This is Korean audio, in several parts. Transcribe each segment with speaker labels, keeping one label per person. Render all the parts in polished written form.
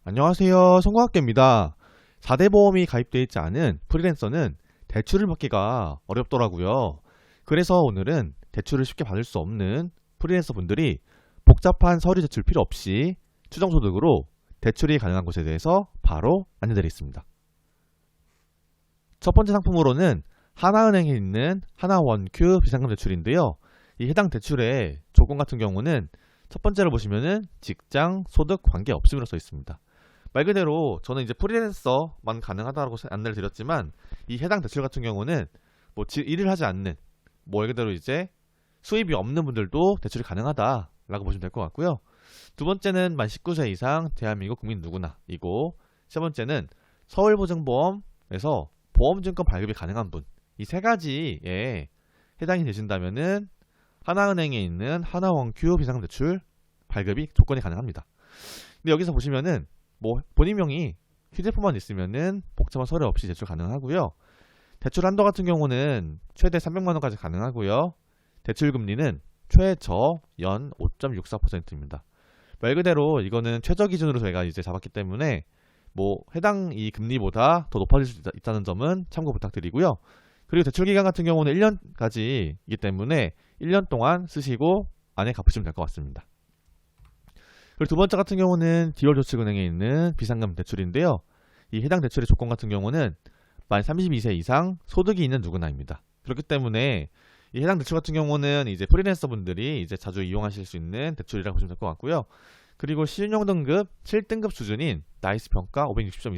Speaker 1: 안녕하세요. 송과학계입니다. 4대 보험이 가입되어 있지 않은 프리랜서는 대출을 받기가 어렵더라고요. 그래서 오늘은 대출을 쉽게 받을 수 없는 프리랜서 분들이 복잡한 서류 제출 필요 없이 추정소득으로 대출이 가능한 곳에 대해서 바로 안내드리겠습니다. 첫 번째 상품으로는 하나은행에 있는 하나원큐 비상금 대출인데요. 이 해당 대출의 조건 같은 경우는 첫 번째로 보시면은 직장, 소득 관계없음이라고 써 있습니다. 말 그대로 저는 이제 프리랜서만 가능하다고 안내를 드렸지만 이 해당 대출 같은 경우는 뭐 일을 하지 않는 말 그대로 이제 수입이 없는 분들도 대출이 가능하다라고 보시면 될 것 같고요. 두 번째는 만 19세 이상 대한민국 국민 누구나 이고, 세 번째는 서울보증보험에서 보험증권 발급이 가능한 분, 이 세 가지에 해당이 되신다면은 하나은행에 있는 하나원큐 비상금 대출 발급이 조건이 가능합니다. 근데 여기서 보시면은 뭐 본인명의 휴대폰만 있으면은 복잡한 서류 없이 대출 가능하고요. 대출 한도 같은 경우는 최대 300만 원까지 가능하고요. 대출 금리는 최저 연 5.64%입니다. 말 그대로 이거는 최저 기준으로 저희가 이제 잡았기 때문에 뭐 해당 이 금리보다 더 높아질 수 있다는 점은 참고 부탁드리고요. 그리고 대출 기간 같은 경우는 1년까지이기 때문에 1년 동안 쓰시고 안에 갚으시면 될 것 같습니다. 그리고 두 번째 같은 경우는 디월저축은행에 있는 비상금 대출인데요. 이 해당 대출의 조건 같은 경우는 만 32세 이상 소득이 있는 누구나입니다. 그렇기 때문에 이 해당 대출 같은 경우는 이제 프리랜서 분들이 이제 자주 이용하실 수 있는 대출이라고 보시면 될 것 같고요. 그리고 신용 등급 7등급 수준인 나이스 평가 560점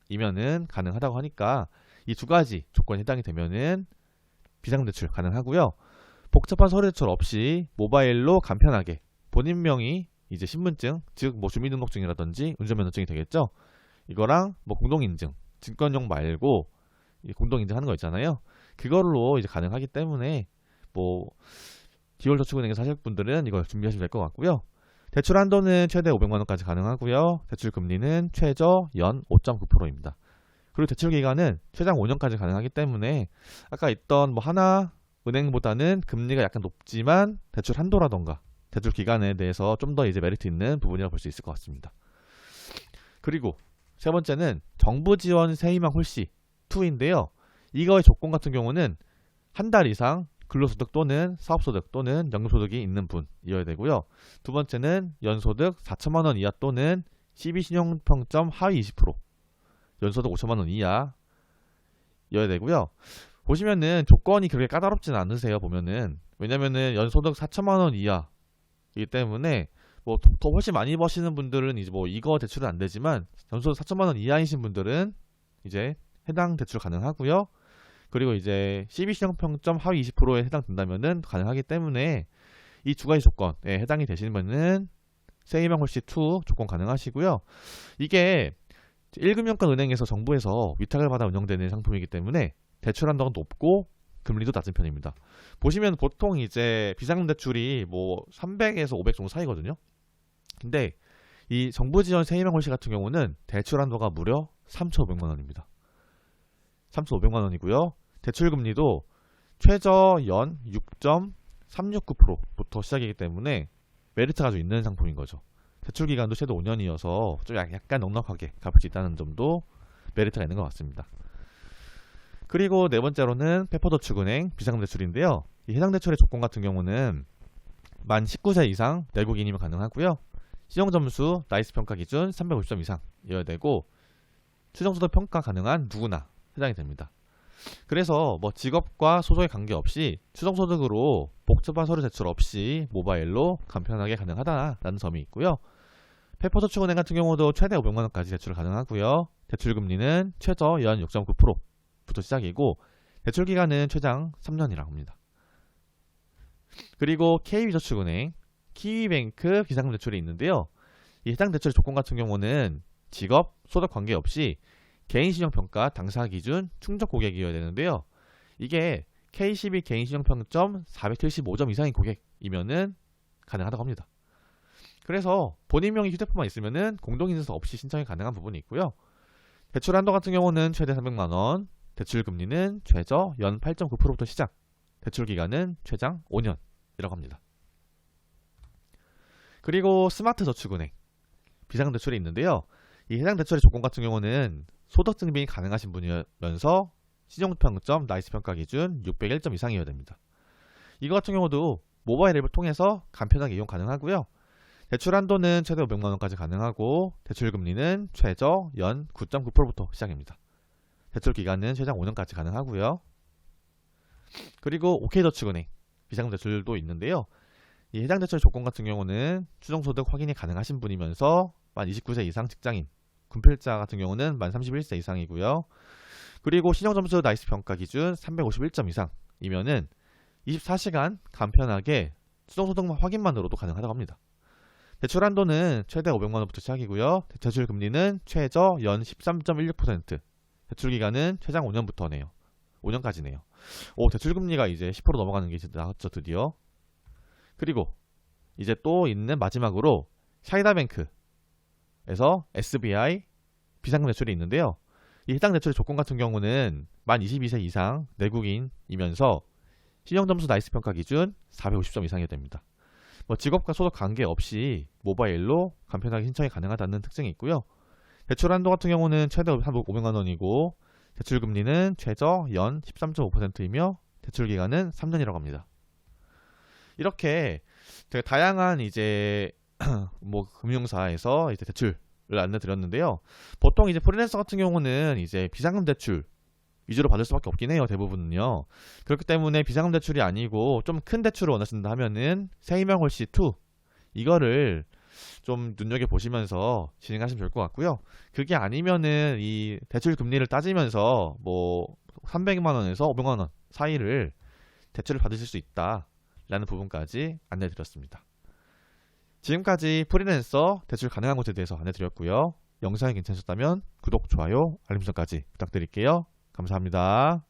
Speaker 1: 이상이면은 가능하다고 하니까 이 두 가지 조건에 해당이 되면은 비상금 대출 가능하고요. 복잡한 서류 제출 없이 모바일로 간편하게 본인 명의 이제 신분증, 즉 뭐 주민등록증이라든지 운전면허증이 되겠죠. 이거랑 뭐 공동인증, 증권용 말고 공동인증하는 거 있잖아요. 그걸로 이제 가능하기 때문에 뭐 디월저축은행에서 하실 분들은 이걸 준비하시면 될 것 같고요. 대출 한도는 최대 500만 원까지 가능하고요. 대출 금리는 최저 연 5.9%입니다. 그리고 대출 기간은 최장 5년까지 가능하기 때문에 아까 있던 뭐 하나은행보다는 금리가 약간 높지만 대출 한도라던가 대출 기간에 대해서 좀 더 이제 메리트 있는 부분이라고 볼 수 있을 것 같습니다. 그리고 세 번째는 정부 지원 세희망 홀씨 2인데요. 이거의 조건 같은 경우는 한 달 이상 근로소득 또는 사업소득 또는 연금소득이 있는 분이어야 되고요. 두 번째는 연소득 4천만 원 이하 또는 12신용평점 하위 20%, 연소득 5천만 원 이하여야 되고요. 보시면은 조건이 그렇게 까다롭지는 않으세요. 보면은 왜냐면은 연소득 4천만 원 이하이기 때문에 뭐 더 훨씬 많이 버시는 분들은 이제 뭐 이거 대출은 안 되지만 연소득 4천만 원 이하이신 분들은 이제 해당 대출 가능하고요. 그리고 이제 CBC형평점 하위 20%에 해당된다면은 가능하기 때문에 이 두 가지 조건에 해당이 되시면은 세희망 홀씨 2 조건 가능하시고요. 이게 1금융권 은행에서 정부에서 위탁을 받아 운영되는 상품이기 때문에 대출 한도가 높고 금리도 낮은 편입니다. 보시면 보통 이제 비상금 대출이 뭐 300에서 500 정도 사이거든요. 근데 이 정부 지원 세희망 홀씨 같은 경우는 대출 한도가 무려 3,500만 원입니다. 3,500만 원이고요. 대출 금리도 최저 연 6.369%부터 시작이기 때문에 메리트가 좀 있는 상품인 거죠. 대출 기간도 최대 5년이어서 좀 약간 넉넉하게 갚을 수 있다는 점도 메리트가 있는 것 같습니다. 그리고 네 번째로는 페퍼저축은행 비상금 대출인데요. 이 해당 대출의 조건 같은 경우는 만 19세 이상 내국인이면 가능하고요. 신용점수 나이스 평가 기준 350점 이상이어야 되고 추정소득 평가 가능한 누구나 해당이 됩니다. 그래서 뭐 직업과 소속에 관계없이 추정소득으로 복잡한 서류 제출 없이 모바일로 간편하게 가능하다라는 점이 있고요. 페퍼저축은행 같은 경우도 최대 500만 원까지 대출 가능하고요. 대출 금리는 최저 연 6.9%부터 시작이고 대출 기간은 최장 3년이라고 합니다. 그리고 KB저축은행, 키위뱅크 비상금 대출이 있는데요. 이 해당 대출의 조건 같은 경우는 직업, 소득 관계없이 개인신용평가 당사 기준 충족 고객이어야 되는데요. 이게 K12 개인신용평점 475점 이상인 고객이면은 가능하다고 합니다. 그래서 본인 명의 휴대폰만 있으면은 공동인증서 없이 신청이 가능한 부분이 있고요. 대출 한도 같은 경우는 최대 300만 원, 대출 금리는 최저 연 8.9%부터 시작, 대출 기간은 최장 5년이라고 합니다. 그리고 스마트 저축은행 비상금 대출이 있는데요. 이 해당 대출의 조건 같은 경우는 소득 증빙이 가능하신 분이면서 신용평점 나이스 평가 기준 601점 이상이어야 됩니다. 이거 같은 경우도 모바일 앱을 통해서 간편하게 이용 가능하고요. 대출 한도는 최대 500만원까지 가능하고 대출 금리는 최저 연 9.9%부터 시작입니다. 대출 기간은 최장 5년까지 가능하고요. 그리고 OK저축은행 비상금 대출도 있는데요. 이 해당 대출 조건 같은 경우는 추정소득 확인이 가능하신 분이면서 만 29세 이상 직장인, 군필자 같은 경우는 만 31세 이상이고요. 그리고 신용점수 나이스 평가 기준 351점 이상이면은 24시간 간편하게 추정소득 확인만으로도 가능하다고 합니다. 대출 한도는 최대 500만원부터 시작이고요. 대출 금리는 최저 연 13.16%, 대출 기간은 최장 5년부터네요. 5년까지네요. 대출 금리가 이제 10% 넘어가는 게 이제 나왔죠, 드디어. 그리고 이제 또 있는 마지막으로 샤이다뱅크에서 SBI 비상금 대출이 있는데요. 이 해당 대출의 조건 같은 경우는 만 22세 이상 내국인이면서 신용점수 나이스 평가 기준 450점 이상이어야 됩니다. 직업과 소득 관계없이 모바일로 간편하게 신청이 가능하다는 특징이 있고요. 대출 한도 같은 경우는 최대 500만원이고 대출 금리는 최저 연 13.5%이며 대출 기간은 3년이라고 합니다. 이렇게 되게 다양한 이제 금융사에서 이제 대출을 안내드렸는데요. 보통 이제 프리랜서 같은 경우는 이제 비상금 대출 위주로 받을 수밖에 없긴 해요. 대부분은요. 그렇기 때문에 비상금 대출이 아니고 좀 큰 대출을 원하신다 하면은 세이명홀씨2 이거를 좀 눈여겨보시면서 진행하시면 좋을 것 같고요. 그게 아니면은 이 대출 금리를 따지면서 300만원에서 500만원 사이를 대출을 받으실 수 있다 라는 부분까지 안내드렸습니다. 지금까지 프리랜서 대출 가능한 곳에 대해서 안내드렸고요. 영상이 괜찮으셨다면 구독, 좋아요, 알림 설정까지 부탁드릴게요. 감사합니다.